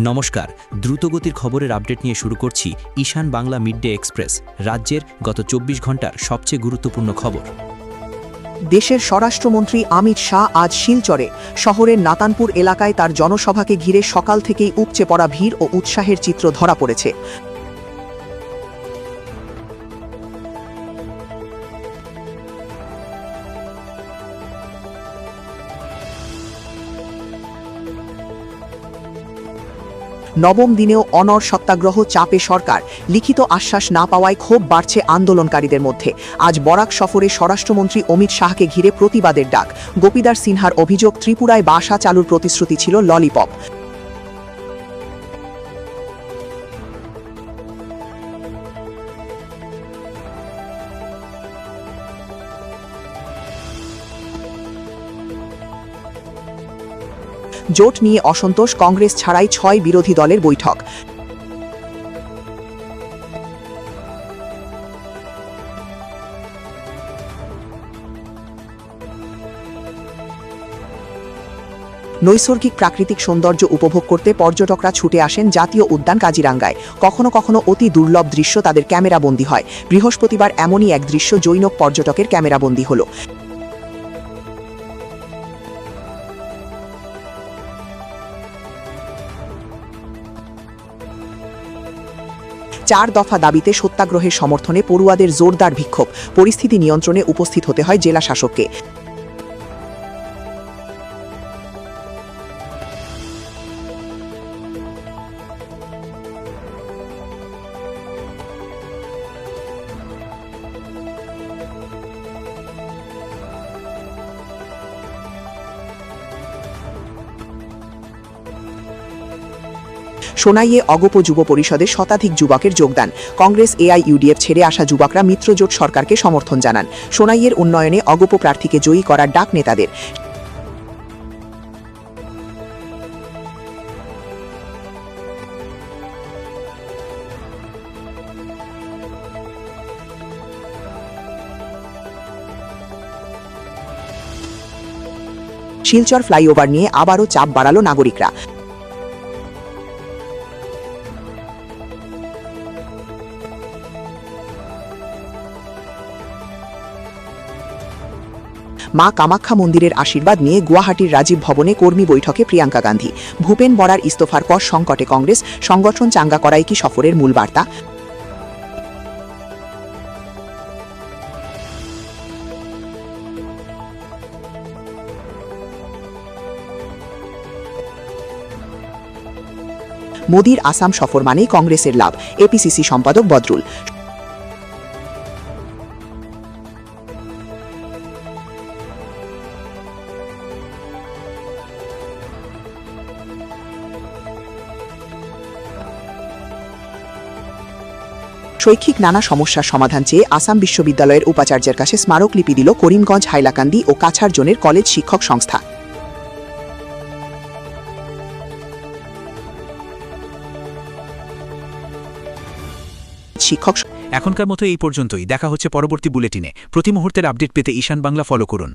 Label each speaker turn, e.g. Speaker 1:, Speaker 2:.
Speaker 1: নমস্কার, দ্রুতগতির খবরের আপডেট নিয়ে শুরু করছি ঈশান বাংলা মিডডে এক্সপ্রেস, রাজ্যের গত ২৪ ঘন্টার সবচেয়ে গুরুত্বপূর্ণ খবর।
Speaker 2: দেশের স্বরাষ্ট্রমন্ত্রী অমিত শাহ আজ শিলচরে শহরের নাতানপুর এলাকায় তার জনসভাকে ঘিরে সকাল থেকেই উপচে পড়া ভিড় ও উৎসাহের চিত্র ধরা পড়েছে। নবম দিনেও অনড় সত্যাগ্রহ চাপে সরকার, লিখিত আশ্বাস না পাওয়ায় ক্ষোভ বাড়ছে আন্দোলনকারীদের মধ্যে। আজ বরাক সফরে স্বরাষ্ট্রমন্ত্রী অমিত শাহকে ঘিরে প্রতিবাদের ডাক। গোপীদার সিনহার অভিযোগ, ত্রিপুরায় বাসা চালুর প্রতিশ্রুতি ছিল ললিপপ। জোট নিয়ে অসন্তোষ, কংগ্রেস ছাড়াই ৬ বিরোধী দলের বৈঠক। নৈসর্গিক প্রাকৃতিক সৌন্দর্য উপভোগ করতে পর্যটকরা ছুটে আসেন জাতীয় উদ্যান কাজিরাঙ্গায়। কখনো কখনো অতি দুর্লভ দৃশ্য তাদের ক্যামেরাবন্দি হয়। বৃহস্পতিবার এমনই এক দৃশ্য জৈনক পর্যটকের ক্যামেরাবন্দি হল। চার দফা দাবিতে সত্যাগ্রহের সমর্থনে পড়ুয়াদের জোরদার বিক্ষোভ। পরিস্থিতি নিয়ন্ত্রণে উপস্থিত হতে হয় জেলা শাসককে। সোনাইয়ে অগপ যুব পরিষদে শতাধিক যুবকের যোগদান। কংগ্রেস এআইইউডিএফ ছেড়ে আসা যুবকরা মিত্রজোট সরকারকে সমর্থন জানান। সোনাইয়ের উন্নয়নে অগপ প্রার্থীকে জয়ী করার ডাক নেতাদের। শিলচর ফ্লাইওভার নিয়ে আবারও চাপ বাড়ালো নাগরিকরা। মা কামাখ্যা মন্দিরের আশীর্বাদ নিয়ে গুয়াহাটির রাজীব ভবনে কর্মী বৈঠকে প্রিয়াঙ্কা গান্ধী। ভূপেন বরার ইস্তফার পর সংকটে কংগ্রেস, সংগঠন চাঙ্গা করাই কি সফরের মূল বার্তা? মোদির আসাম সফর মানেই কংগ্রেসের লাভ, এপিসিসি সম্পাদক বদরুল। শৈক্ষিক নানা সমস্যার সমাধান চেয়ে আসাম বিশ্ববিদ্যালয়ের উপাচার্যের কাছে স্মারকলিপি দিল করিমগঞ্জ, হাইলাকান্দি ও কাছাড় জোনের কলেজ শিক্ষক সংস্থা।
Speaker 3: এখনকার মতো এই পর্যন্তই। দেখা হচ্ছে পরবর্তী বুলেটিনে। প্রতি মুহূর্তের আপডেট পেতে ঈশান বাংলা ফলো করুন।